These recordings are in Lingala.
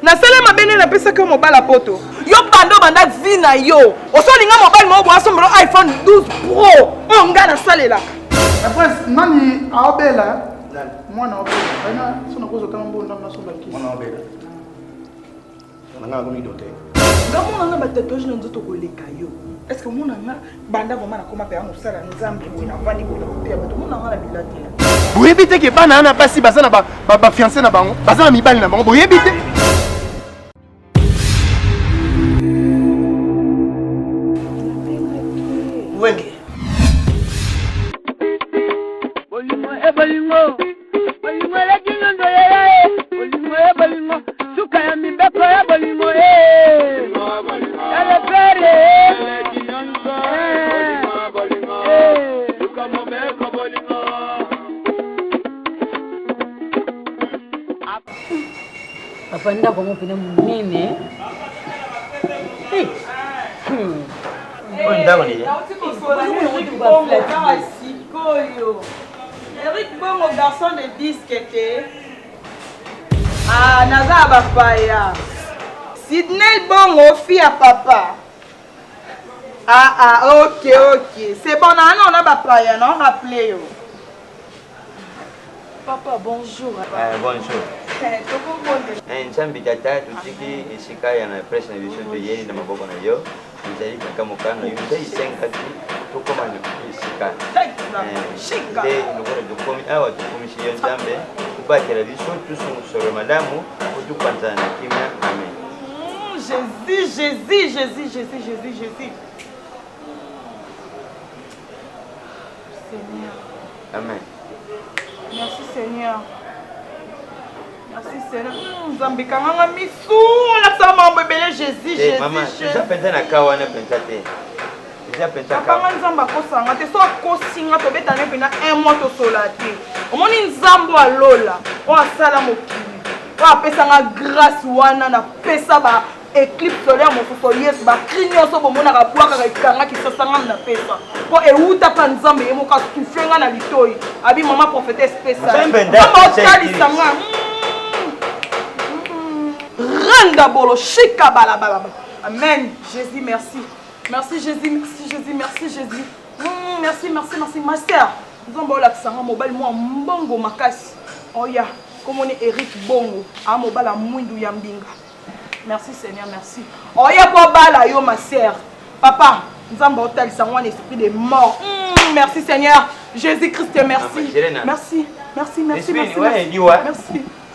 Na sala mabene na pesa que mobile poto. Yo bando banda vina yo. Osolinga mobile mo boaso mbro iPhone 12 Pro. On nga na salela. Après nani aobela? Moi na obela. Aina sona kozo kama mbonda na somba kisi. Moi na obela. Nanga ko mi dote. Ngamo nga ba tatouage na nzoto koleka yo. Est-ce que mon nga banda vraiment na koma pe amusala nzambi ko na vandi ko te ba to mon nga na bilate. Boyebi te ke bana na pasi bazana ba fiancé na bango. Bazana mibali na bango. Boyebi te. Wenge. Bolimo la kinyo ndolela bolimo bolimo suka ya mimbeko ya bolimo ele pere kinyo bolimo suka mbeko bolimo apanda kwa mpina munene Oi, ndako ni. Eric Bongo, garçon de disque était. Ah, Naza Bapaya. Sidney Bongo, fille à papa. Ah, ok. C'est bon, on a Bapaya, non? Rappelez-vous. Papa, bonjour. Bonjour. Nsambi tata tutiki isika ya na press na vision de yeni na maboko na yo. Nzali kaka mokano yo nzali senga tu tukoma na isika. Shika. De ngoro dukomi awa dukomi shi nzambe kubakira biso tusu soro madamu utukwanza na kimya. Amen. Jésus. Seigneur. Amen. Merci Seigneur. Nzambe kanganga misu la sama mbebele Jésus. Maman, déjà penza na kawa na penza te. Déjà penza kawa. Kanga nzamba kosanga te so kosinga to betane pena un mois to solate. Omoni nzambo alola. O asala mokili. O apesanga grâce wana na pesa ba éclipse solaire mosusu yes ba clignon so bomona ka bwaka ka ikanga ki sasanga na pesa. Po euta pa nzambe yemo ka soufflenga na litoi. Abi mama prophétesse spéciale. Mama otalisanga. Randa bolo shika bala. Amen. Jésus, merci. Merci Jésus. Merci. Ma sœur. Nous avons la sanga mobile moi mbongo makasi. Oh ya, comme on est Eric Bongo, a mobile à mwindu yambinga. Merci Seigneur, merci. Oh ya pour bala yo ma sœur. Papa, nous avons hôtel sang un esprit de mort. Merci Seigneur. Jésus-Christ, merci.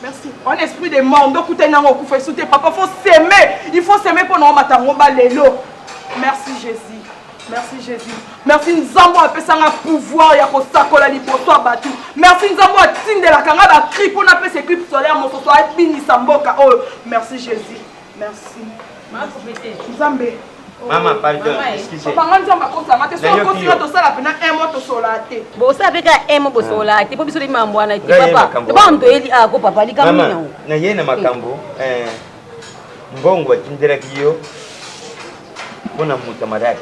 Merci. En esprit de mort, donc écoutez nango kufa souté papa faut s'aimer. Il faut s'aimer pour nous matango balelo. Merci Jésus. Merci nzambo apesanga pouvoir ya kosakola liboso abatu. Merci nzambo atindela kanga ba cri pour na pese équipe solaire mon soso abinisa mboka. Oh, merci Jésus. Merci. Nzambe. Maman, pardon, excusez. Papa nzamba kosanga te so kosanga to sala pena un mois to solate. Bo sa beka emo bo solate po biso limambo ana ti papa. Te ba mto eli ako papa likamina. Mama, na yena makambo mbongo atindira kiyo. Bona mutamadari.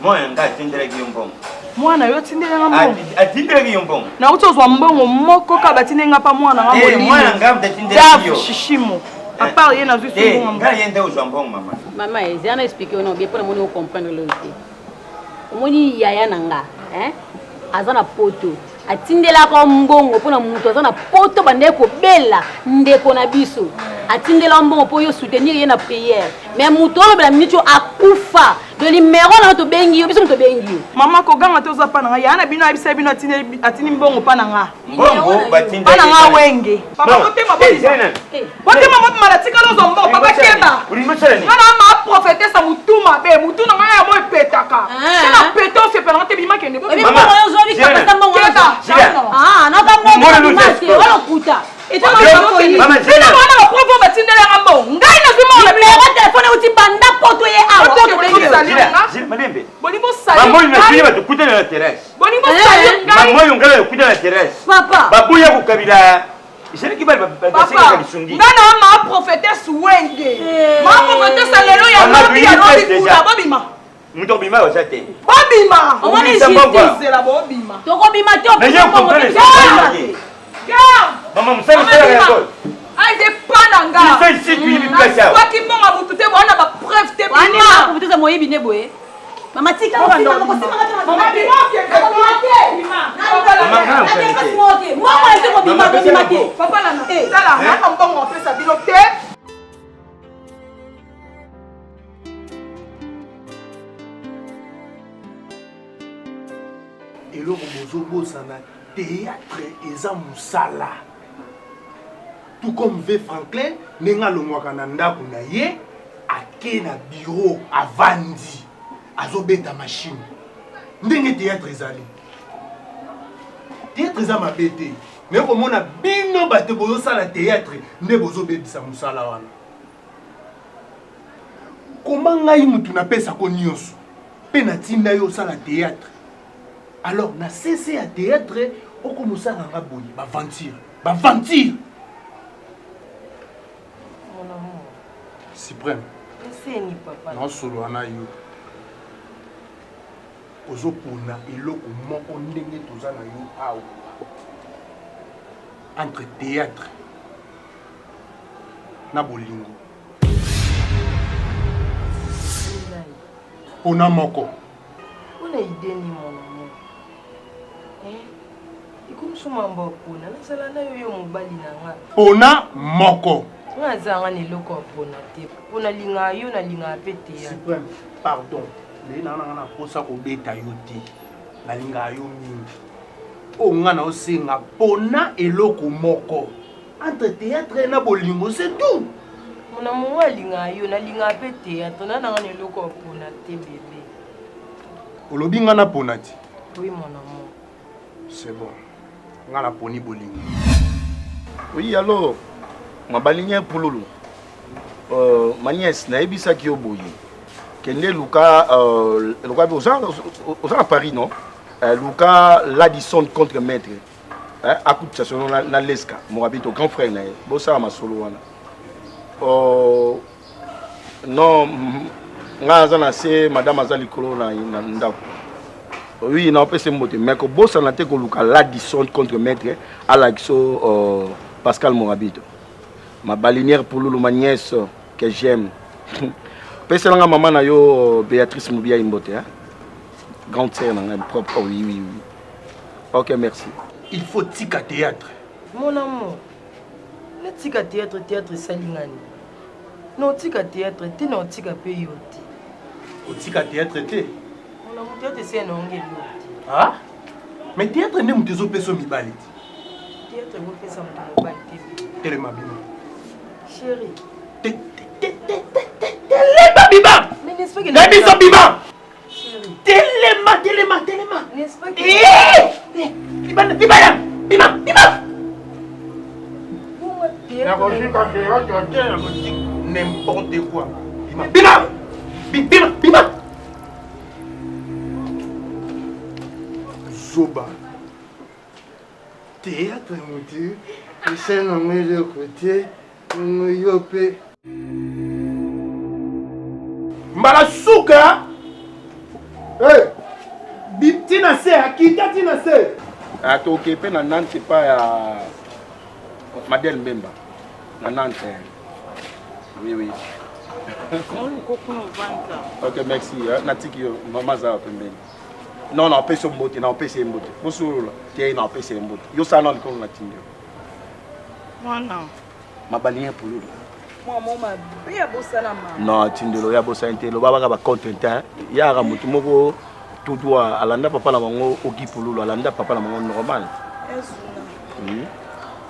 Moya nga atindira kiyo mbongo. Mwana yo tindira nga mbongo. Atindira kiyo mbongo. Na utozwa mbongo moko ka batinenga pa mwana nga molimo. Mwana nga atindira kiyo. Shishimo. À part rien à juste mbongo. Nga yende uzwambongo mama. Mama, j'ai un expliqué on bien pour nous comprendre le thé. Omoni yaya nanga, azana poto. Atindela ko mbongo pona mutu azana poto bande ko bela ndeko na biso. Atindela mbongo po yo soutenir ye na prière. Mais mutu o bela micho akufa. De numéro na to bengi yo biso to bengi. Mama ko ganga to za pana ya na bino abisa bino atini mbongo pana nga. Mbongo batindela. Pana nga wenge. Papa ko tema boni. Wote mama malatika lo zombo papa keba. Ulimachana ni. Ngana ma prophétesse sa mutuma be mutuna nga ya mo petaka. Tena peto se pena te bima kende bo. Mama yo zo bi ka mbongo. Ah, na ka mbongo mati wala kuta. Et toi maman, c'est là on a provo batindela nga mbongo. Ngai na zuma le numéro téléphone uti banda poto ye Zile malembe. Bonimo sali. Maman il m'a dit de couper la terrasse. Bonimo sali ngai. Maman il ngala couper la terrasse. Papa. Babuya ku kabila. Isere ki ba Papa. Ngana ma prophétesse wenge. Ma prophétesse lelo ya lobi ya lobi kuda bobima. Muto bima wa sate. Bobima. On va justice la bobima. Toko bima to. Mais je comprends les Gars. Maman, vous savez faire la chose. aide pas nanga. Il fait ici tu lui places ça. Toi qui m'ont abouté moi on a pas preuve te Wani bima. ma ko teza moyebi ne boye. Mama tika ko Maman sima ko sima ka bima ke bima. Moi moi ese ko bima ko bima te. Papa la na. Tala na mbongo on fait ça biloté. eloko bozobosana théâtre eza mosala tout comme ve Franklin ndenge alongwaka na ndako na ye ake na bureau avandi azobeta machine ndenge théâtre ezali théâtre eza mabe te me komona bino bato bozosala théâtre nde bozobebisa mosala wana koma ngai mutu napesako nyonso mpe natinda yo osala théâtre. Alors, na cessé à théâtre, on commence à raboyer, mentir. Mon amour. Suprême. C'est ni papa. Non, solo anayo. Ozo pona eloko moko ndenge tozana yo awa. Entre théâtre na bolingo. Pona moko. On a idée ni mon amour. Ikumsumamba pona nasala na yo mobali na nga. Pona moko. Nga zanga ni loko pona te. Pona linga yo na linga pete ya. Suprême, pardon. Le na posa ko beta yo te. Na linga yo mingi. O nga na osenga pona eloko moko. Entre théâtre na bolingo c'est tout. Mon amour wa linga yo na linga pete ya. Tona na nga ni loko pona te bébé. Olobi nga na pona ti. Oui mon amour. C'est bon. Nga na poni bolingo. Oui, alors, ma baligné Pouloulou. Ma nièce, na ebisaki yo boye. Kende Luka aux à Paris, non? Luka l'Addison contre maître. À coup de station na Leska, mon habite au grand frère na. Bossa ma solo wana. Non, nga zana se madame azali kolo na ndako. Oui, non, c'est moté. Mais que bossa na te ko Luka l'Addison contre maître à la Pascal Morabito. Ma balinière pour Loulou, ma nièce que j'aime. Pese la maman na yo Béatrice Moubia Imbote, hein? Grande sœur, propre. Oui, oui, oui. Ok, merci. Il faut tika théâtre. Mon amour. Le tika théâtre salingani. Non tika théâtre, te non tika payoti. O tika théâtre te. Mon amour théâtre c'est un ongelo. Ah? Mais théâtre n'est pas un peso mibali. Théâtre vous fait ça mon mobile TV. Téléma bima. Chérie. Téléma bima. Mais n'est-ce pas que Téléma bima. Chérie. Téléma. N'est-ce pas que Bima. N'importe quoi. Bima. Zoba. Théâtre motu. Le scène en met de côté. Yope. Malasuka. Hey. Tina se, akita tina se. Ok, pe na Nantes pas à Madeleine Mbemba. Na Nantes. Oui. Ok, merci. Natiki maman za pembeni. Non, pese mbote, pese mbote. Musuru tie na pese mbote. Yo sana ndiko na tindio. Voilà. Ma balien pour lui. Moi bien bossa la maman. Non, tindelo ya bossa intelo baba ba content. Ya ga mutu moko tout doit alanda papa na bango oki pululu alanda papa na bango normal. Oui.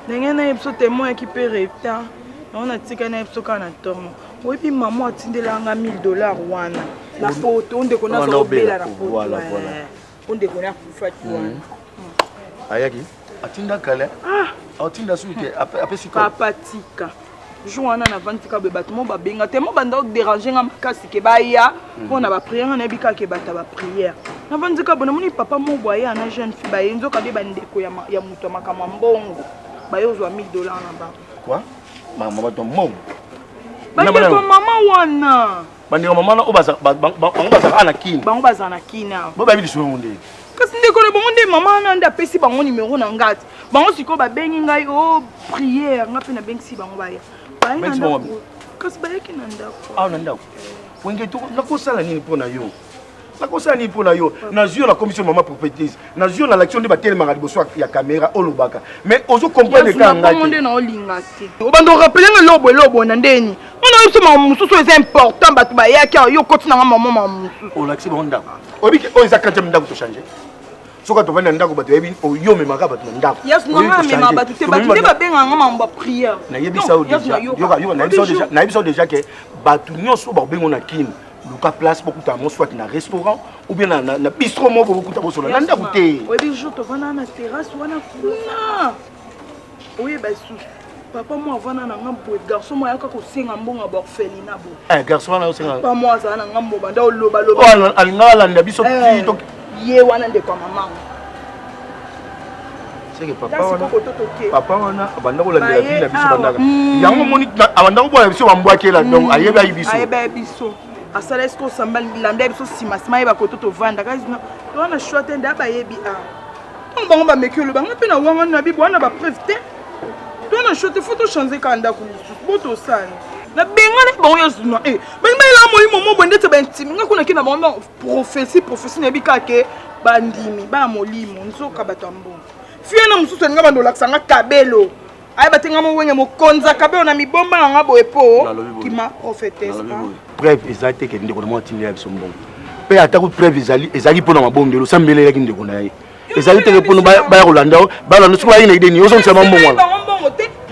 Ndenge na yebso témoin qui peut répéter. On a tika na yebso kana tomo. Oui puis maman atindelanga $1000 wana. La photo on dekona zo bela la photo. Voilà. On dekona kufati wana. Ayaki atinda kale. Atinda suite après siko. Papa tika. Joana na vantika be batmo ba benga tellement banda déranger nga makasi ke baya pona ba prière na bika ke bata ba prière. Na vantika bona moni papa mo boya na jeune fille ba yenzo ka be bandeko ya muto makama mbongo. Ba yozwa $1000 na ba. Quoi? Maman ba ton mom. Bandeko mama wana. Bandeko mama na obaza ana kin. Bango bazana kina. Bo ba bi diso ngunde. kasi ndeko bango nde mama nanda apesi bango numéro na ngati bango sikoyo babengi ngai o prière nga mpe nabengisi bango baya kasi bayaki na ndako awa na ndako wenge nakosala nini mpo na yo nakosala nini mpo na yo nazwi yo na commission mama prophétise nazwi yo na l'action nde batelemaka liboso ya caméra olobaka mais ozo comprendre ka ngai nde na olinga te obanda orappele nga lobo na ndeni ona oyebiso mama mosusu eza important bato bayaki yo koti nanga mama mosusu olakisi bango ndako oyebiki oyo eza kantiame ndako tochange soka tovandi na ndako bato yebi oyo omemaka bato na ndako yesu nanga amema bato te bato nde babenganga mambo ya prière nayebisa yo déjà ke bato nyonso bakobengo na kini luka place bokuta mo soit na restaurant ou bien na bistro mo bokuta bosola na ndako te oyebi jour tovanda na terrasse wana kuna oyeba lisusu papa mo avanda na ngambo boye garçon mo ayaka kosenga mbongo baorphelina bo garçon wana osenga papa mo azala na ngambo banda oloba alingaka alanda biso ye wana ndeko ya mamango seke papa wana abanda kolandela bino na biso bandaka yango moni abanda kobona biso bambwakela donc ayebi ayi biso asala eske osamba landa biso nsima yeba koto tovanda kasi wana shwa te nde abayebi ntango bango bameki oloba nga mpe na wanga na bibo wana bapreuve te twana shwa te fo tochange kaka ndako lisusu bo tosala nabengana bango yazuna bayimayela molimo mobwe ndete baintimi nga kuna ke na bango prophétie nayebi kake bandimi baya molimo nzoka bato ya mbongo fie na mosusu alinga bando olakisanga kabelo ayeba te nga mowenge mokonza kabelo na mibomba na nga boye po kima prophétesse preuve eza te ke ndeko na mwa atindela biso mbongo mpe atako preuve ezali mpo na mabongelo osambelelaki ndeko na ye ezali teke mpono baya kolanda balanda soki bayi na ideni ozongisama mbongo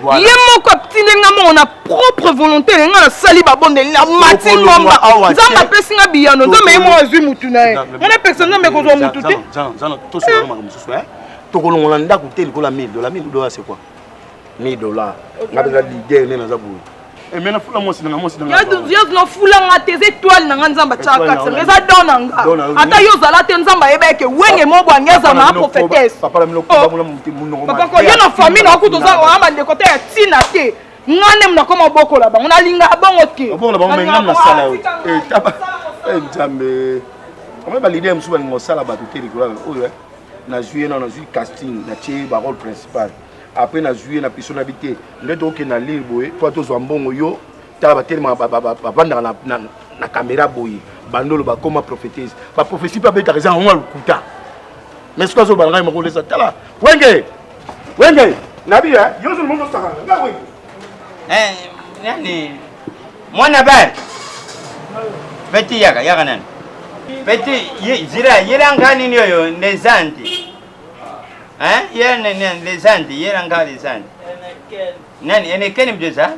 wana ye moko atindenga mbongo na propre volonté lenga nasali babondeli na mati ngomba nzambe apesi nga biyano nzambe ye moko azwi mutu na ye ngana pesa nzambe ekozwa mutu te tosolaka maka mosusu tokolongola ndako te likola $1000 c'est quoi $1000 nga benga lider nde naza boye mais nafula mwasi nanga nafulanga te eza étoile nanga nzambe atiaka katisanga eza do na nga ata yo ozala te nzambe ayeba eke wenge mobwange ezala na prophétesse ye na famille na okuta oza bandeko te ya ntina te nga nde nakoma bokola bango nalinga bongo te nzambe omoi balider mosusu balinga osala bato te likolo oyo nazwi nazwi casting natie barole principale après nazwi na piso na bite nde tokokenda lire boye po tozwa mbongo yo tala batelemaka bavandaka na caméra boye bandolo bakoma prophétise baprophétie mpe abetaka eza yango alukuta mais soki azoloba na ngai moko lesa tala wenge nabi yo zolo mondo osakanga nga wenge nani mwana bari peti yaka nani peti yiranga nini oyo lezanti lezanti yiranga lezanti nani enekeni mjeza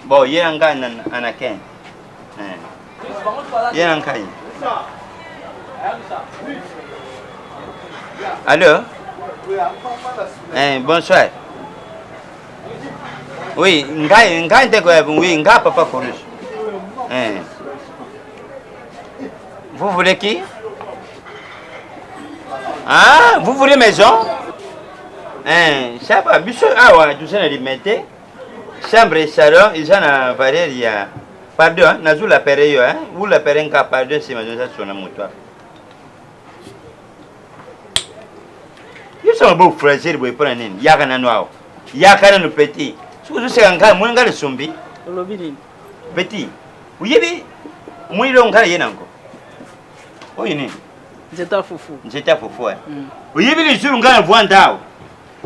bo yiranga anakeni yiranga yi allô bonsoir oui ngai ndeko ya oui nga papa Corus vous voulez qui? Ah, vous voulez maison? Ça va, biso awa tu sais na limité. Chambre et salon, ils en a valeur il y a pardon, nazu la période hein. Vous la période ka pardon c'est maison ça sur na moto. Ils sont beaux frères, boy pour nini. Yaka na noa. Yaka na no petit. Sous c'est ngaka mo ngale sombi. Olobini. Petit. Uyebi mwilo ngale yenango. Oyi nini? Nzeta fufu. Uyebi le jour ngana vwanda awo.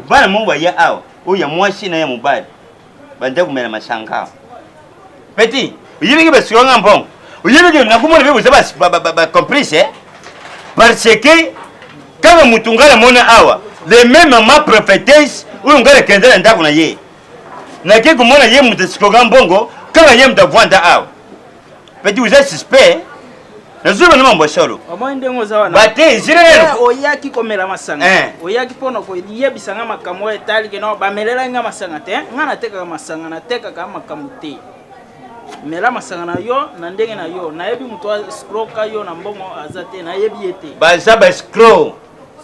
Bana mwa ya awo. Oya mwasi na ya mubali. Banda kumela masanga. Petit, uyebi ke basonga mbongo. Uyebi ke nakumona bebo ba complice parce que kama mutungala mona awa, les mêmes maman prophétesse ou ngala kendela ndako na ye. Na ke kumona ye mutasikonga mbongo kama ye mtavwanda awa. Petit vous êtes suspect. Nazuba na mambo sholo. Omwende ngoza wana. Bate zirelo. Oyaki komela masanga. Oyaki pona ko yebisanga makamo etali ke no bamelela nga masanga te. Ngana teka masanga na teka kama kamuti. Mela masanga na yo na ndenge na yo. Na yebi mutwa scroll yo na mbongo azate na yebi ete. Baza ba scroll.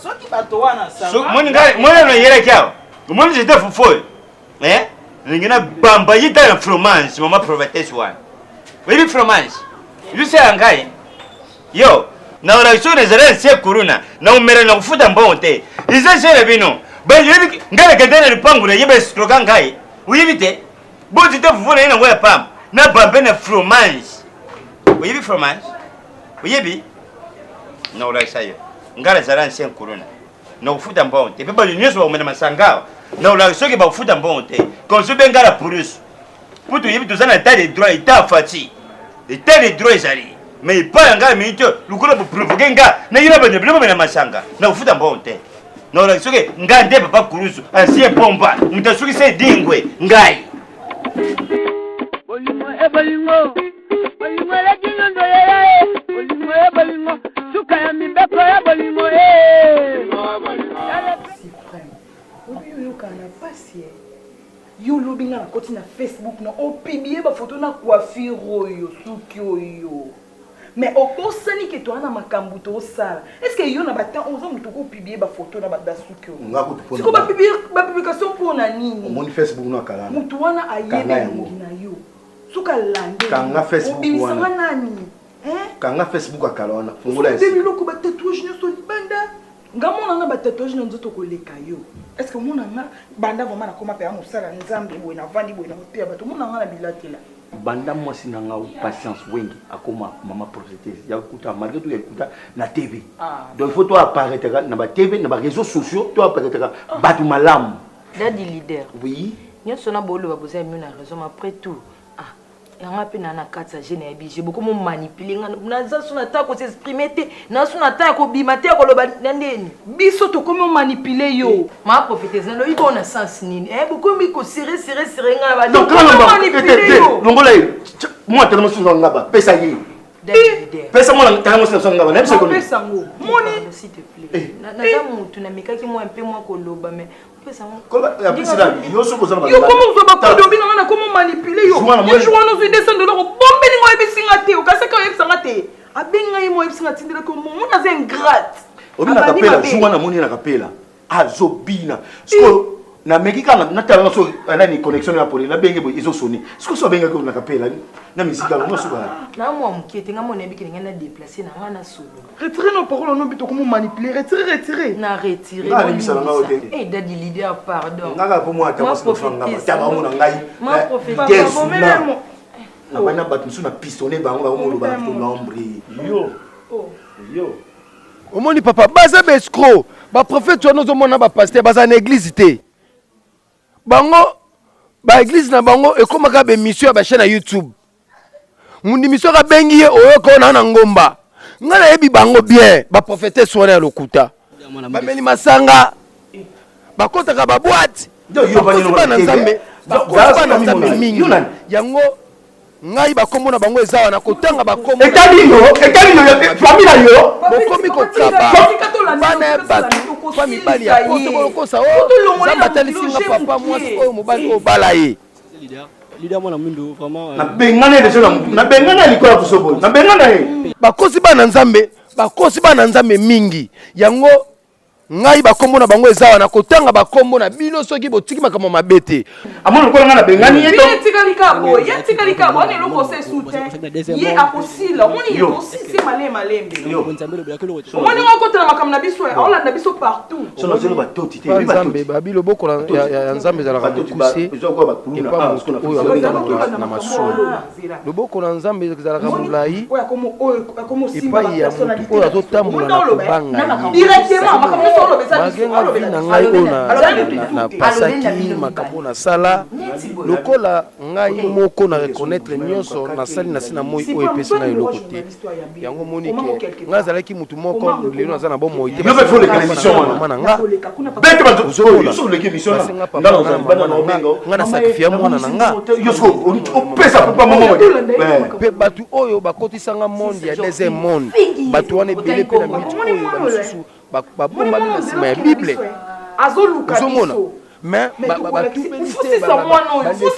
Soki bato wana sanga. So moni na yele kyao. Moni zite fufoi. Ngina bamba yita na fromage mama prophétesse wana. Webi fromage. You say angai. Yo, na relation na zara sie kuruna na umere na kufuta mbonte ize shere bino ba yibi ngale kadene lipangu na yibe slogan ngai uyibite bozi te vuvuna ina ngoya pam na bambe na fromage uyibi fromage uyibi na relation yo ngale zara sie kuruna na kufuta mbonte pe ba nyeso ba mena masangao na relation ke ba kufuta mbonte konsobe ngala purusu putu yibi tuzana état de droit état fati état de droit ezali mais pas nga minute lukula bu provoquer nga na yira bane blemo na masanga na ufuta mbonte na ola soke nga nde papa kurusu asie pomba mutasuki se dingwe ngai Olimo ebolingo Olimo la jinyondo yeye Olimo ebolingo suka ya mimbeko ya bolingo Suprême. Obi yo kana pasi. Yo lobi nga koti na Facebook na opibie ba photo na coiffure oyo suki oyo. Mais okosani ke to ana makambu to sala. Est-ce que yo na batan ozo muto ko publier ba photo na ba suki oyo? Nga ko tupona. Siko ba publication pour na nini? Mon Facebook na kala. Mutu wana ayebe ngina yo. Suka lande. Kanga Facebook wana. Obimisa nani? Kanga Facebook akala wana. Fungola esi. Demi loko ba tatouage nyoso libanda. Ngamona na ba tatouage na nzoto koleka yo. Est-ce que mona na banda vraiment na koma pe amosala nzambe boy na vandi boy na hotel bato mona na bilatela. Banda mwasi na nga patience wengi akoma mama prophétesse ya kuta malgré tout ya kuta na TV. Donc il faut toi apparaître na ba TV na ba réseaux sociaux toi apparaître batu malamu. Daddy leader. Oui. Nyoso na bolo ba boza mieux na raison après tout. Yanga pe na katsa jeune abi j'ai beaucoup manipuler na zasu na ta ko s'exprimer te na su na ta ko bimate ko loba ndeni biso to komo manipuler yo ma prophétesse na loyi bona sens nini beaucoup mi ko serrer nga ba donc comment manipuler yo longola moi tellement sous nga ba pesa yi pesa moi tellement sous nga ba na pesa ko pesa ngo moni s'il te plaît na za mutu na mikaki moi un peu moi ko loba mais pesa ngo yo so ko za ba yo comment zo ba ko dobina na comment manipuler yo yo jouer nos idées sans dollar bombe ni ngo ebisinga te o kasa ka ebisanga te abenga yi mo ebisinga tindela ko mo na ze ingrate obina kapela jouer na moni na kapela azobina sko na mekika na tala so na ni connexion ya pole na benge bo izo soni sko so benga ko na kapela na misika no so ba na mo mkete nga mona ebiki nga na déplacer na nga na solo retirer nos paroles no bito comment manipuler retirer na retirer et daddy leader pardon nga ko mo ata ko fanga ba taba mo na ngai ma prophétesse na bana batu so na pistonner bango ba mo lo ba to l'ombre yo omoni papa baza bescro ba prophète wana zo mona ba pasteur baza na église te bango ba église na bango ekomaka be mission ba chaîne na YouTube mundi mission ka bengi oyo ko na ngomba ngala yebi bango bien ba prophétesse wana ya lokuta ba meni masanga ba kotaka ba boîte yo ba nzambe ba nzambe mingi yango ngai bakombo na bango eza wana kotanga bakombo etalino famille yo bokomi kokaba bana batu kwa mibali ya kote kolokosa o zamba talisinga papa mwasi oyo mobali oyo bala ye leader mwana mwindo vraiment na bengana deso na bengana likola kusobo na bengana ye bakosi bana nzambe mingi yango ngai bakombo na bango eza wana kotanga bakombo na bino soki botiki makambo mabe te amona kola ngana bengani ye to yetika bo ne loko se soutien ye akosila moni ye osisi malembe moni ngoko tena makambo na biso ola na biso partout sono zelo batoti te nzambe babilo bokola ya nzambe za la rakuse na masolo loboko na nzambe za la kamulai epai ya mutu oyo azotambola na kobanga directement makambo magenga vi na ngai oyo na pasaki makambo na sala lokola ngai moko na reconnaître nyonso nasali na se na moi oyo epesi ngai eloko te yango moni ke ngai azalaki mutu moko lelo naza na bomoi te mama na nga nga nasakrifia mwana na nga mpe bato oyo bakotisanga monde ya deuxième monde bato wana ebele mpe na miti oyo bamisusu babombami na nsima ya bible ozomona mais baleki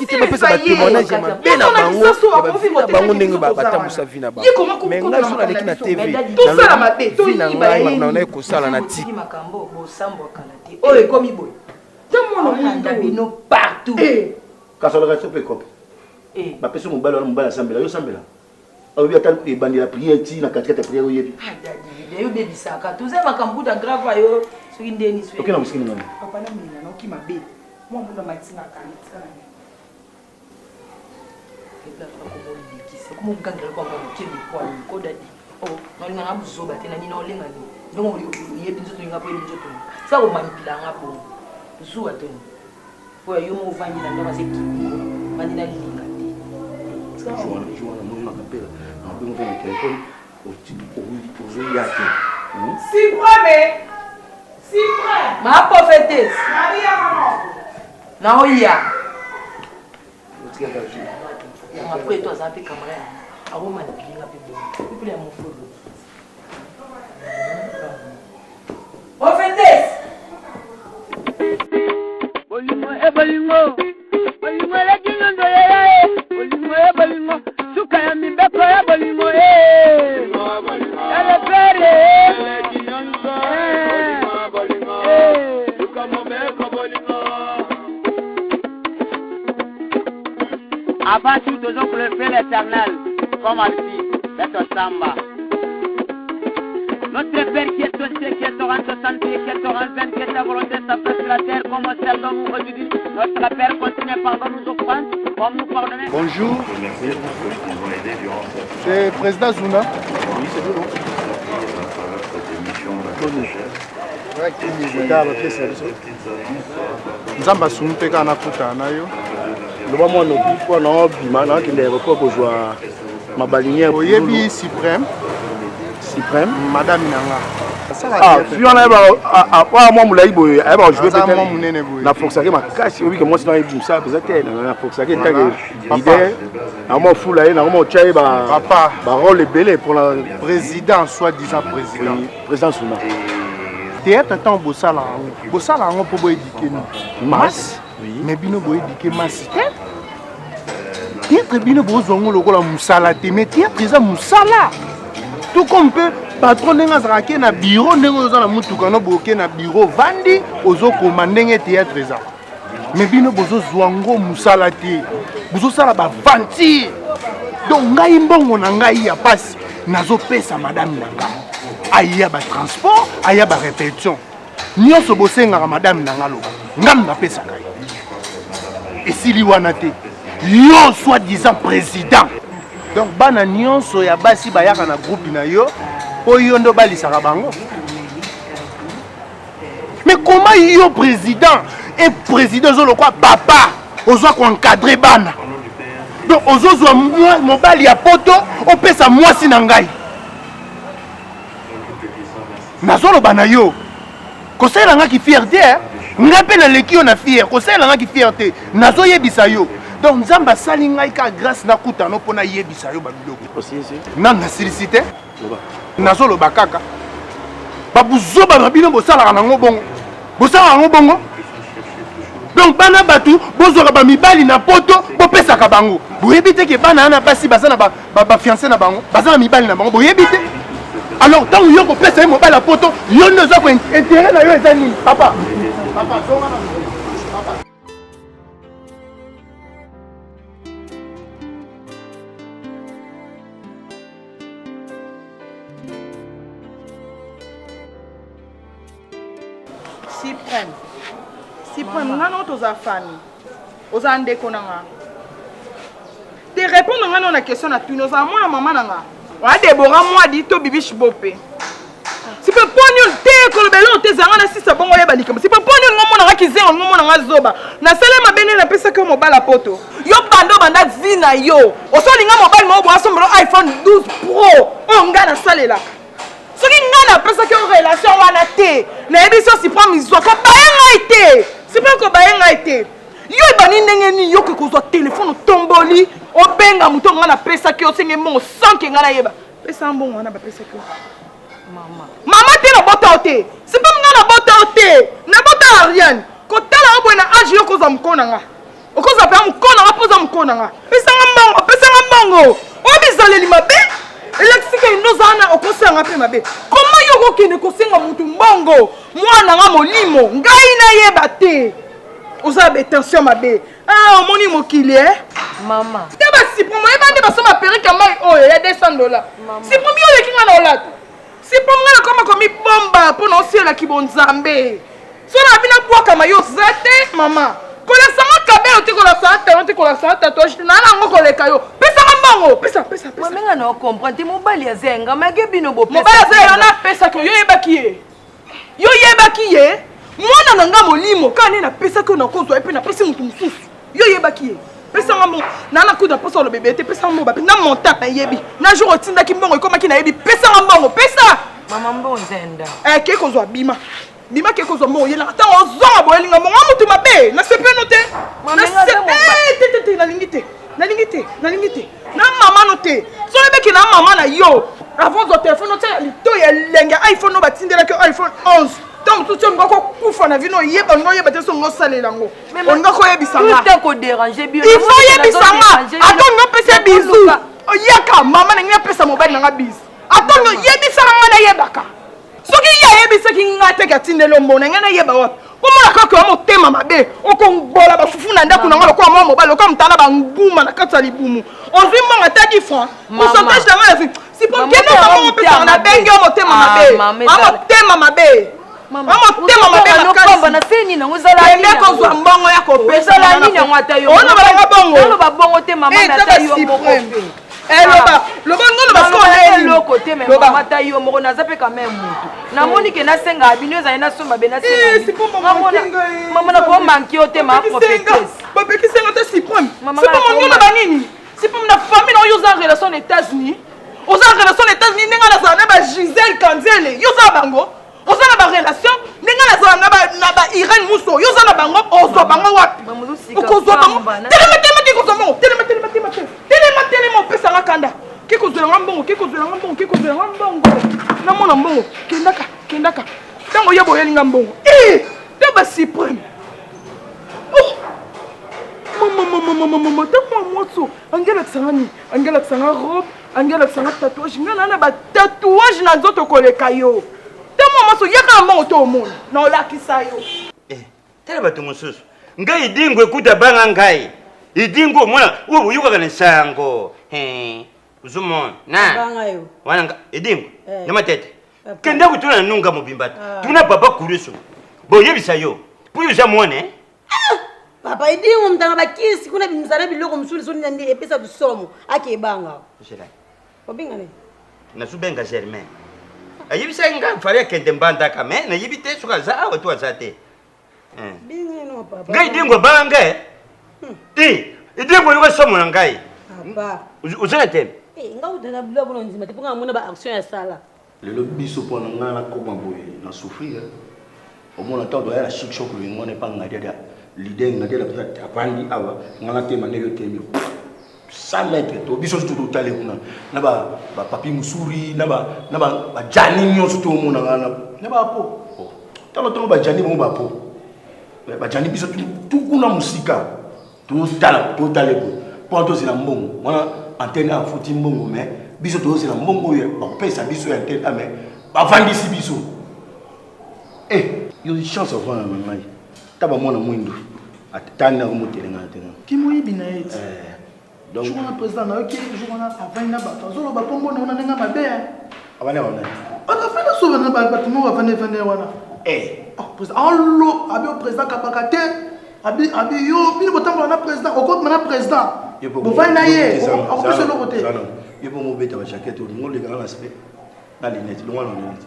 te bapesa batémoignage ya mabe na bango ya bavi na bango ndenge batambusa vi na bango mais ngai so naleki na tv vi na ngai makambo na ekosala na ti oyo ekomi boye tamona bino partout kasolaka so mpe kope bapesi mobali wana mobali asambela yo sambela obi ata ebandi la prière ti na katikati prière oyebi yo bebisaka toza makambo da grave ayo soki ndeni swe okena musikini nani papa na mina noki mabe mwa mbunda matinga kana como gangrel kwa mukebe kwa koda di oh ngalinga ngabuzoba tena nina olenga ni ndongo yebi nzoto ngapo yebi nzoto sa ko manipula ngapo zuwa tena po yo mo vangi na ndaba se kibiko mani na linga te ska juana mo makapela na bongo vena telefone ozo yake si prêt ma prophétesse Maria maman na oya après toi ça fait camarade aroma de pinga pe plus mon fodo prophétesse bolingo la jinyondo ya bolingo bolingo suka ya mimbeko ya bolingo ele pere jinyondo bolingo suka mombeko bolingo. Avant tout, toujours pour le feu l'éternel, comme on dit, c'est au samba. Notre Père qui est au ciel, qui est au rang 60, qui est au rang 20, qui est à volonté, sa place sur la terre, comme au ciel, dont nous aujourd'hui. Notre Père continue par nous offrandes, comme nous pardonner. Bonjour. C'est le président Zuna. oui c'est bon nzambe asumi mpe kaka nakutana na yo loba mwana obifwa na obima na akende aéroport kozwa mabalinière oyebi Suprême madame nanga fi wana awa mwa molai boye ayeba ojue mwa monene boye na foksake makasi obike mwasi na yebi mosala mpenza te na foksake ntange lider nango fula ye nango otya ye barole ebele mpona président soi-disant président Zuma théâtre ntango bosala yango mpo boédike mas mais bino boédike masi te théâtre bino bozwa yango lokola mosala te mais théâtre eza mosala tout comme mpe patron ndenge azalaka na bureau ndenge oza na mutuka no boke na bureau vandi ozokoma ndenge théâtre eza mais bino bozozwa yango mosala te bozosala baventure donc ngai mbongo na ngai ya pasi nazopesa madame na ngai aya batransport aya barépétition nyonso bosengaka madame na nga loba ngam napesa ngai esili wana te yo soi-disant président donc bana nyonso ya basi bayaka na groupe na yo po yo ndo balisaka bango mais comment yo président et président ozolokwa papa ozwa koencadre bana donc ozozwa mobali ya poto opesa mwasi na ngai nazoloba na yo kosalelangaki fierté ngai mpe naleki yo na fiere kosalelangaki fierté nazoyebisa yo donc nzambe asali ngai ka grâce nakutano mpo nayebisa yo babiloko nanu nasilisi te nazoloba kaka babuzoba na bino bosalaka nango bongo donc bana batu bozwaka bamibali na poto bopesaka bango boyebi te ke bana ana basi baza na bafiancé na bango baza na mibali na bango boyebi te alors ntango yo kopesa ye mobali ya poto yo nde oza kointere na yo eza nini papa Suprême, nga no toza fami oza ndeko na nga te répondre nga na question na tuni oza mwana mama na nga oya debora mwadi to bibishi bope sipe poni te kolobelo te zanga na sisa bongo yeba likambo sipe poni ngo mona nga kizengo ngo mona nga zoba na sala mabene na pesa ke mobala poto yo banda vi na yo osolinga mobile mo bo asombelo iPhone 12 Pro o nga na salela soki nga na pesa ke relation wana te na ebiso Suprême izwaka bayenga ite Suprême ko bayenga ite yo ebani ndenge ni yo ke kozwa téléphone tomboli obenga muto nga na pesa ke osenge mo sanke nga na yeba pesa mbongo wana ba pesa ke mama te na bota ote Suprême nga na bota ote na bota Ariane kotala obwe na age yo kozwa mukona nga okozwa pa mukona nga poza mukona nga pesa nga mbongo obizaleli mabe elekisika inozana okosanga pe mabe koma yo kokende kosenga mutu mbongo mwana nga molimo ngai na yeba te oza betension mabe omoni mokili Maman. T'es pas si pour moi, il va ma perruque à moi. Oh, il y a $200. Si pour moi, il y a qui là. Si pour moi, comme bomba pour non ciel qui bon zambé. So la bina bois comme yo zate maman. Kola sama kabelo ti kola sa talon ti kola sa tatouage na ngo kola kayo. Pesa mbongo, pesa. Maman nga no comprendre ti mobali ya zenga mage bino bo pesa. Mobali ya zenga na pesa ko yo yebaki ye. Yo yebaki ye. Mwana nanga molimo kani na pesa ko na kozwa epe na pesa mutu mususu. Yo yebaki ye. Pesa mbongo na na kuda poso lo bébé te pesa mbongo ba na monta na yebi. Na jour otinda ki mbongo ikoma ki na yebi pesa mbongo pesa. Maman mbongo zenda. Ke kozwa bima. Bima ke kozwa mbongo yela ata ozonga boyelinga mbongo mutu mabe na sepe no te. Na sepe te na lingite. Na lingite. Na mama no te. So lebeki na mama na yo. Avant zo téléphone no te lito ya lenga iPhone no batindela ke iPhone 11. Tant tout le monde kufa na vino yeba ngo yeba te so ngo salela ngo. On ko yebisanga. Tout ko déranger bien. Il faut yebisanga. Attends ngo pesa bizu. Oyaka mama na ngi pesa mobile na bizu. Attends ngo yebisanga na yebaka. Soki ya yebisaki ngate ka tindelo mbona ngana yeba wapi. Komona kaka mo tema mabe. Okongbola ba fufu na ndako na ngalo kwa mama mobile ko mtala ba nguma na kata libumu. Ozwi mbonga ta 10 francs. Pourcentage na ngala si pour que no mama pesa na bengi mo tema mabe. Mama tema mabe. Mama tema mabe na komba na seni na ngozala ni ko zwa mbongo ya ko pesa na ni ngwata yo. Ona bala bongo. Ono ba bongo te mama na ta yo moko. Le bongo ba ko le côté mais mama ta yo moko na zape quand même mutu. Na moni ke na senga abino za na somba be na senga. Mama na ko manki o te ma prophétesse. Ba be ki senga te si point. C'est pas mon nom ba nini. C'est pas ma famille na yo za relation aux États-Unis. Aux relation aux États-Unis ninga na za na ba Gisèle Kandiele. Yo za bango. Oza na ba relation ninga na za na ba Irène Mousso. Yo za na bango ozo bango wapi. Okozo bango. Telema ki kozo bango. Telema pesa nga kanda. Ki kozo nga mbongo. Na mona mbongo. Kendaka. Tango yebo yelinga mbongo. Te ba suprême. Oh. Mama, tango motso. Angela tsangani. Angela tsanga robe, angela tsanga tatouage. Ngana na ba tatouage na nzoto koleka yo. Tango motso yaka mbongo to omona. Na olakisa yo. Tala bato mosusu. Ngai idingwe kuta banga ngai. Idingo mwana ubu yuka kana sango. Uzumon. Na. Banga yo. Wana idingo. Nyama tete. Kenda kutuna nunga mubimbata. Tuna papa kurusu. Bo yebisa yo. Puyo za muone. Papa idingo mtanga bakisi kuna bimzana biloko msuli so nyandi epesa busomo ake banga. Shela. Obinga ne. Na subenga Germain. Ayibisa nga faria kende mbanda kame na yibite suka za watu azate. Binga no papa. Ngai dingo banga. Idingo yuka somo na ngai. Papa. Uzana teme. Nga udana biloko nzima te ponga mona ba action ya sala. Le biso pona ngana koma boye na souffrir. Au moins temps doya la chic choc le ngone pa ngadia l'idée ngadia la peut-être apandi awa ngana tema ne yo temi. 100 mètres to biso tout tale kuna. Na ba papi musuri na ba jani nyoso to mona ngana. Na ba po. Talo ba jani mo ba po. Ba jani biso tout kuna musika. Tout tale ko. Ponto zina mbongo. Wana antenne a fouti mbongo mais biso to zina mbongo ye ba pesa biso ya antenne mais ba vandisi biso. Yo chance of one man. Taba mona mwindo. Atana ko motele ngate. Ki moyibi na yeti. Donc je suis président na OK, je suis avana ba. Zolo ba pombo na nga mabe. Abana wana. Ona fana so na ba tumo ba vane wana. Président. Allo abi o président kapakate. Abi yo bino botambo na président, okot na président. Bo vana ye. On peut se le voter. Yo bo mo beta ba jaquette, ngol le grand aspect. Na lunette, lo wana lunette.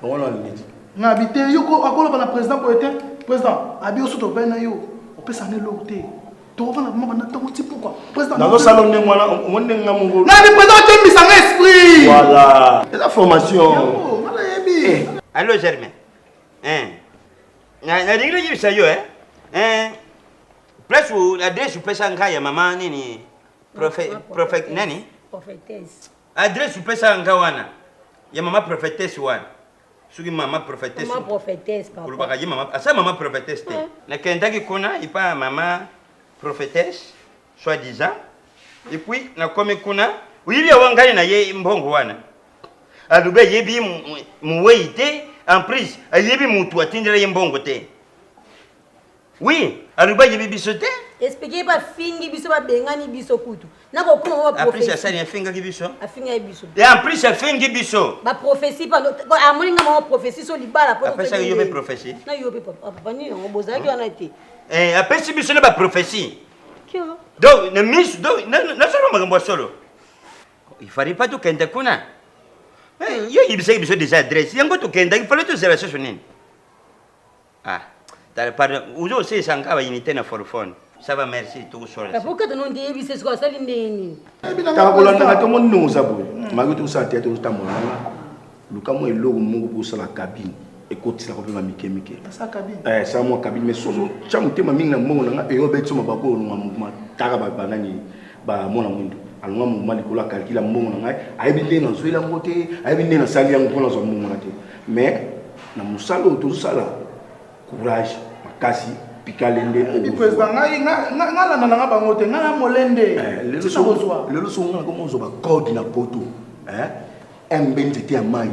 Wana lunette. Na habité yoko akolo bana président ko était président abi oso to bena yo on peut saner l'auté to vana mama na tongo ti pourquoi président dans le salon ne mwana on ne ngamongo na le président te mis en esprit voilà et la formation mala yebi Allô Germain na dingira yibisa yo plus ou adresse pesa ngaya mama nini prophet nani prophétesse adresse pesa ngawana ya mama prophétesse wana suki mama prophétesse. Mama prophétesse papa. Ulubaka yi mama. Asa mama prophétesse te. Na kendaki kuna ipa mama prophétesse soi-disant. Et puis na komi kuna uyibi wangani na ye mbongo wana. Alube yebi muweite en prise yebi mutu atindira ye mbongo te. Oui, alube yebi bisote. expliquer pas fingi biso ba bengani biso kutu nako kuma ba Après ça prophétie ça finga biso. afinga biso Et en plus ça fingi biso. ba prophétie pas amoninga ma prophétie so libala po Après ça yo be prophétie. na yo be papa ni on bozaki wana te Après si biso na ba prophétie. Kyo Donc na miss donc na solo magambo solo. Il fallait pas tout kende kuna. Yo ibisa biso déjà adresse. Yango to kende il fallait tout zéro sur nini. Ah, pardon, uzo aussi sanga ba unité na forfone. Ça va merci tout sur. pourquoi tu non dis bise ko sali ndeni takolanda to mon nous abo magi to sa tete to tamona luka mo eloko mo ko sala cabine e kotisa ko pema mike sa cabine ça mo cabine mais soso chamu tema mingi na mbongo nga e obe tsoma bako no taka ba banani ba mona mundu alunga mo mali ko la calcula mbongo nga ayebi ndena nzoela ngote ayebi ndena sali yango pona zo mbongo na te mais na musalo to sala courage makasi pikalende président ngala na nga bango te ngala molende lelo so ngala ko mozo ba code na poto mbntt ya mai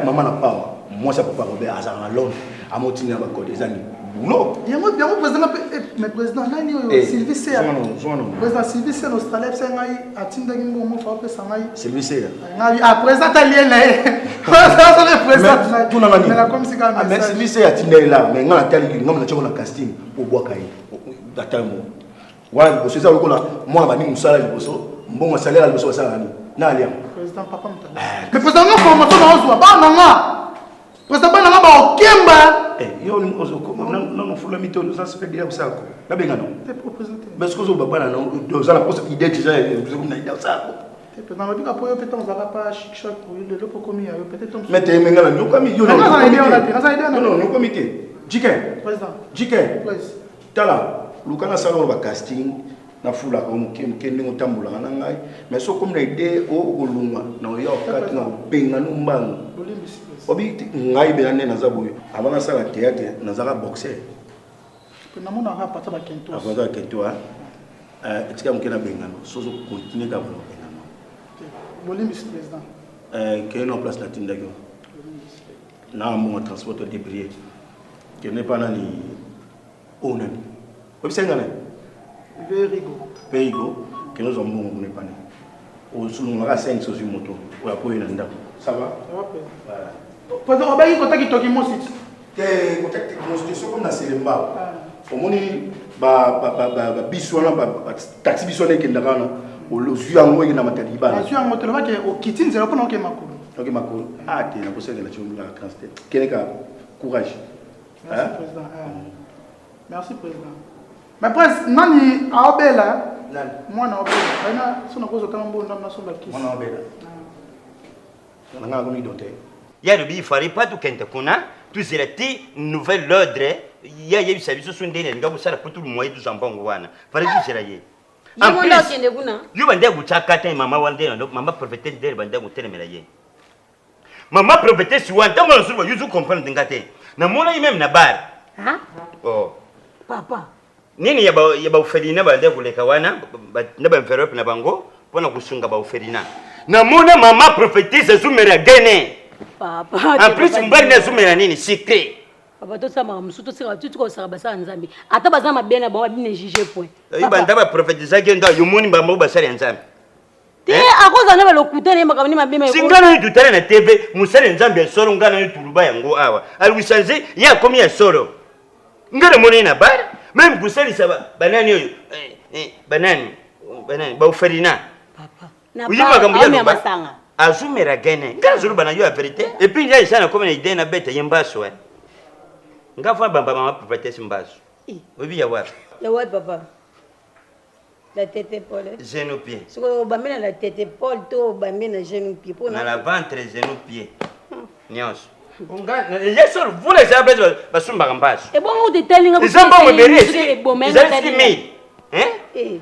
mama na pawa moi ça papa Robert azanga Londres amotini na ba code ezani boulot yango président mais président nani oyo Sylvie Serre président Sylvie Serre Australie c'est ngai atindaki mbongo fa pe sangai Sylvie Serre ngai président alien na président tout na ngani mais comme si quand mais Sylvie Serre atindai là mais ngala tali ngam na choko na casting po boka yi datamo wala boso za lokola mwana bani musala liboso mbongo salaire liboso sala ni na alia président papa mutala mais président nga formation na ozwa ba nanga président ba nanga ba okemba yo ozoko non fula mito nous ça se fait dire ça ko la benga non te représenter mais ce que zo baba na non deux ans poste idée déjà zo na idée ça ko président babika po yo peut-être on va pas chic choc pour le lopo komi yo peut-être mais te menga la nyoka mi yo non non non comité Jiken président Jiken tala lukana salon ba casting na fula ko mukende ngotambula na ngai mais so comme na idée o olunga na yo kati na benga no mbango obi ngai belane na zaboyo abana sala théâtre na zaka boxer na mona ha pata ba kento avanda kento etika mukena benga no so continuer ka volo benga no bolim vice président que en place la tindako na mo transport débris que n'est pas nani onani obisengana Verigo que nous avons bon n'est pas né au sous on a 5 sur moto ou à poser ndako ça va voilà président obayi kotaki toki mo site te kotaki mo site so comme na Selemba omoni ba biswana ba taxi biswana ke ndakana o lo zuyango ina matadi ba zuyango to lobake o kitine zero pona ke makulu ok makulu te na posele la chombo la transté keneka courage merci président merci président mais prince nani aobela mwana obela bana sona kozo tanga mbo ndamna somba kisi mwana obela nanga ko ni dote ya rubi fari pas tout kente kuna tu zerati nouvelle ordre ya yebi sabiso sondele ngabu sala pour tout le moyen du zambongo wana fari tu zeraye en plus yo bande kuchakata mama wande ndo mama prophétesse de bande kutelemela ye mama prophétesse wanda ngolo suba yuzu comprendre ngate na mona même na bar oh papa nini ya ba ufelina bande kuleka wana na ba envelope na bango pona kusunga ba ufelina na mona mama prophétesse zumera gene papa en plus mbali na zumera nini secret papa to sama msuto sika tutu ko saka basa nzambi ata bazama bena ba bine juger point yi banda ba prophétesse genda yumuni ba mo basali nzambi te akoza na ba lokutane makamani mabima singana yi tutale na TV musali nzambi solo ngana yi tuluba yango awa alwisanze ya komi ya solo ngale moni na bar même kusali saba banani oyo banani ba uferina papa na ba masanga azumera gene ngala zulu bana yo la vérité et puis il y a ça comme une idée na bête yembaso ngafa bamba mama prophétesse mbaso obi ya wapi papa la tête Paul genou pied siko bambena la tête Paul to bambena genou pied pour na la ventre genou pied nyos unga yeso vule zabe basumba mbaso e bon de telinga ku zamba beresi zalisi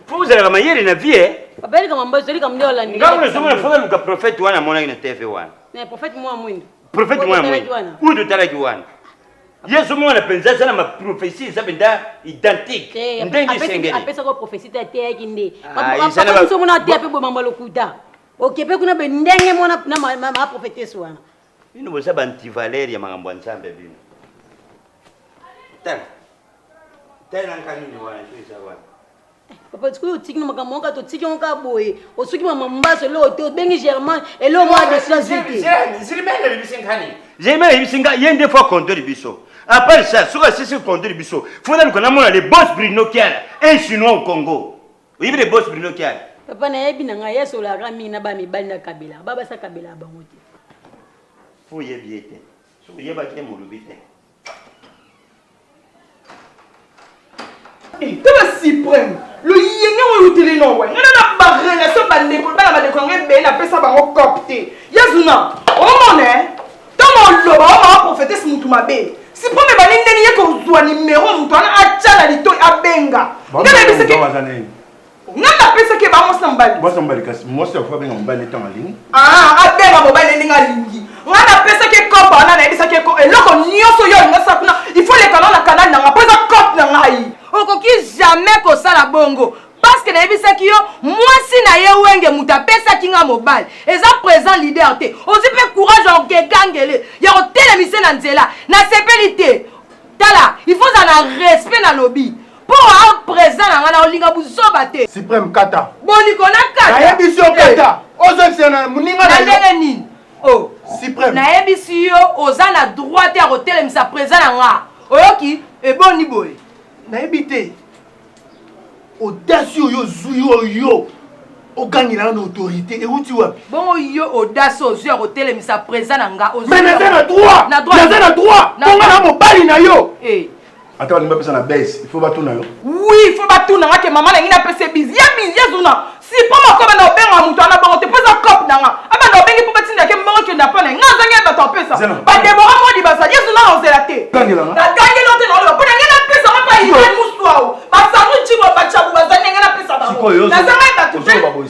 pour vous la manière na vie papa ele kama mbaso ele kama ndio la ngao le somo fona luka prophète wana mona ina TV wana na prophète moi mwindo prophète moi mwindo udo talaki wana Yesu mwana penza sana ma prophétie ça benda identique ndengi sengeli apesa ko prophétie ta te kinde papa so mona te pe bo mama lokuta okepe kuna be ndenge mona na ma prophétesse wana bino boza ba anti-Valeria makambo nzambe bino tala nkani ni wana tu isa wana Papa, tu peux dire que maman quand tu dis qu'on a boé, au souki maman mbasso là, tu bengi Germain et là moi de société. J'ai même les bisingani. J'ai même les bisingani. Il y a des fois compter les bisous. Après ça, sur ce compter les bisous, faut nous connaître les boss Bruno Kial, un chinois au Congo. Oui, les boss Bruno Kial. Papa na yebi na ngaya so la rami na ba mi bali na kabila. Baba sa kabila bangote. Faut y biete. So y ba ke molubite. Eh, tu vas suprême. Le yéné ou utile non ouais. Nana barre na so bande pour bala bande ko ngebe na pesa bango copter. Yazuna. O moné. Tomo loba o ma prophète ce mutu mabe. Si prome ba ninde ni ko zwa numéro mutu ana achala lito abenga. Ngebe biseke. Nana pesa ke ba mo sambali. Moi sambali kasi moi c'est fois benga mbali temps en ligne. Ah, abenga mobile ninga lingi. Ngana pesa ke kopa ana na bisa ke ko eloko nyoso yo ngasa kuna. Il faut les canaux la canal na pesa cop na ngai. Okoki jamais ko sala bongo. Parce que na bisa ki yo mwasi na ye wenge muta pesa kinga mobile. Eza présent leader te. Ozi pe courage en gegangele. Ya hôtel mise na nzela. Na sepelité. Tala, il faut un respect na lobby. Pour un présent na olinga buzoba te. Suprême Kata. Boni kona kata. Na yebiso Kata. Ozo sena muninga na ndenge nini? Oh, Suprême. Na yebiso yo oza na droit te hôtel mise présent na nga. Oyoki e boni boy. Na yebite. Audace yo zuyo yo. Ogangila na autorité et uti wapi? Bon yo audace ozu ya hôtel mise présent na nga. Mais na droit. Na droit. Tonga na mobali na yo. Eh. Attends, on va passer la baisse. Il faut battre na yo. Oui, il faut battre na que maman na ngina pese busy. Ya busy zuna. Si pas ma comme na obenga mutu na bango te pesa cop na nga. Aba na obengi pour batinda ke mbongo ke na pa na nga zanga ba to pesa. Ba debora mo di basa. Yesu na ozela te. Gangela na. Na gangela te na lo. Pona ngina pesa ma pa ire muswao. Ba samu chimo ba chabu ba zanga ngina pesa ba. Na zanga ba tu.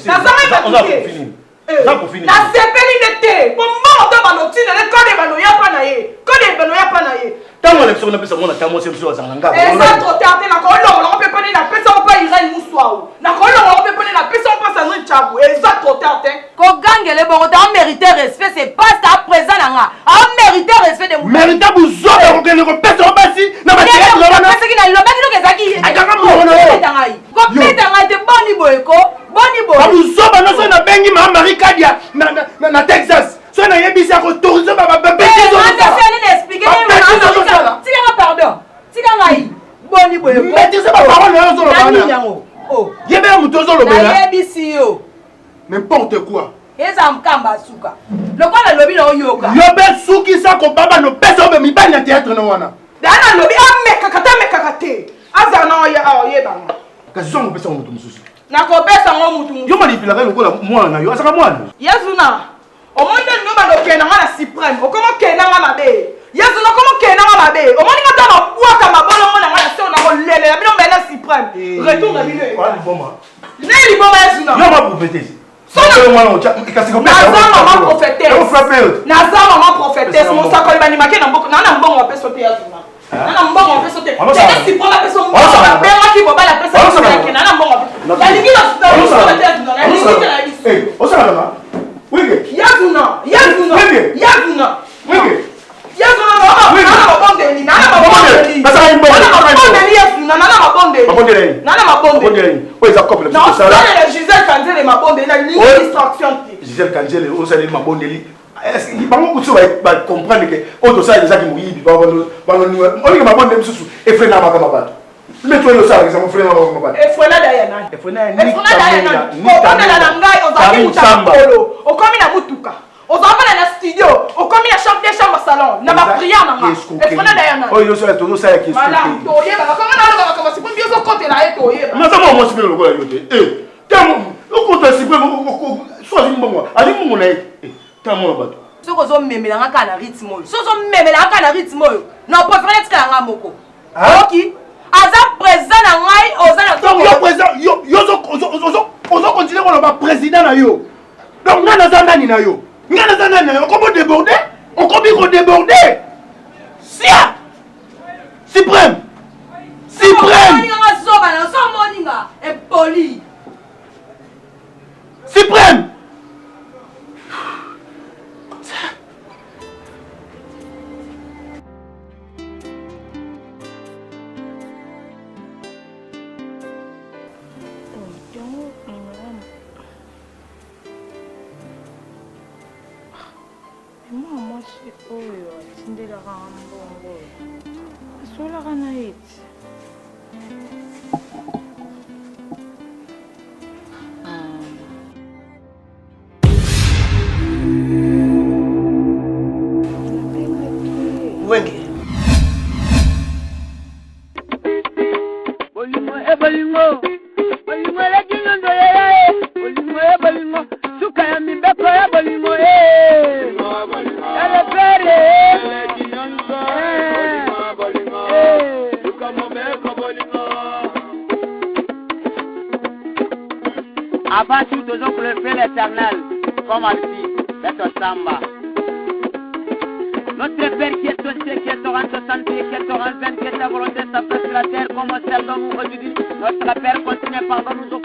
Na zanga ba tu. Ça pour finir. Na sepeli nete. Bon mo to ba no tina le kode ba no ya pa na ye. Kode ba no ya pa na ye. Tant on est pesa mona tamo c'est sur zanga. Eza trop tard na ko lo on peut pas na pesa on pas ire muswao. Na ko lo on peut pas na pesa on pas sa chabu. Eza trop tard ko gangele bongo ta mériter respect c'est pas ta présent na nga. A mériter respect de mériter buzo ba ko le ko pesa basi na ba tere lo na. Pesa ki na lo ba ki no kezaki. Akaka mo na yo. Ko peta nga te boni boy ko. Boni boy. Ba buzo ba no so na bengi ma Marikadia na Texas. So na yebisa ko tourisme ba bébé zo. Pardon. Tika ngai. Boni boy ko. Mais tu sais pas parole na zo lo bana. Oh. Yebe mutozo lo bana. Na yebisi yo. N'importe quoi. Eza mkamba suka. Lokola lobi na oyoka. Yobe suki sa ko baba no pesa obe mi ba na théâtre no wana. Dana lobi ameka kate. Aza na oye banga. Kasi zongo pesa mutu mususu. Na ko pesa ngo mutu. Yo manipula ka lokola mwana yo asaka mwana. Yezuna. Omonde nyoba no kena nga na suprême. Okomo kena nga mabe. Yezuna komo kena nga mabe. Omoni nga ta na bwaka mabolo mona nga na se na ko lele. Na bino mena suprême. Retour na bino. Kwa boma. Neli boma Yezuna. Yo ma prophétesse. Naza maman prophétesse. Naza maman prophétesse. Mon sakoli banimake na mboko. Nana mbongo wa peso te Yezuna. Nana mbongo wa peso te. Tete si prend la peso mbongo. Na benga ki boba la peso. Nana mbongo. La ligi na suta. La ligi na biso. Eh, osala na. Wige. Yazuna. Gisèle Kangele, on s'est dit ma bonne délit. Est-ce qu'il va comprendre que autre ça déjà qui mouille, on dit ma bonne délit sous et freiner ma camarade. Mais toi le ça, ça me freine ma camarade. Et freiner Diana. Et freiner ni Diana. Ni Polo. O comme na mutuka. On va aller dans studio, on comme la chambre des chambres salon, na ba prière na. Et freiner Diana. Oh yo ça tout ça qui est. Voilà, toye ba comment na ba commencer pour bien so côté là et toye. Mais ça moi c'est le quoi yote. Eh, tamo, o compte si peu soit une bonne. Ali mon na. Eh, tamo na bato. Soko zo memela nga kana rythme oyo. Sozo memela nga kana rythme oyo. Na préféré tika nga moko. OK. Aza présent na ngai ozana donc yo présent yo zo continuer ko ba président na yo. Donc ngana za ndani na yo. Ngana za ndani na yo. Comment déborder? On comment déborder? Sia. Suprême. Suprême. mwasi oyo atindelaka mbongo asolaka na eti Wenge. Bolingo e bolingo. Bolingo la kinyondo ya e. Bolingo e bolingo. Suka ya mimbeko ya bolingo e. Ele pere. Ele kinyondo. Bolingo. Suka mombeko bolingo. Avant tout, toujours pour le fait l'éternel, comme ainsi, c'est samba. Notre Père qui est au ciel, qui est au rang 60, qui est au rang 20, qui est ta volonté, sa place sur la terre, comme au ciel, dans nous aujourd'hui. Notre Père continue, pardonne-nous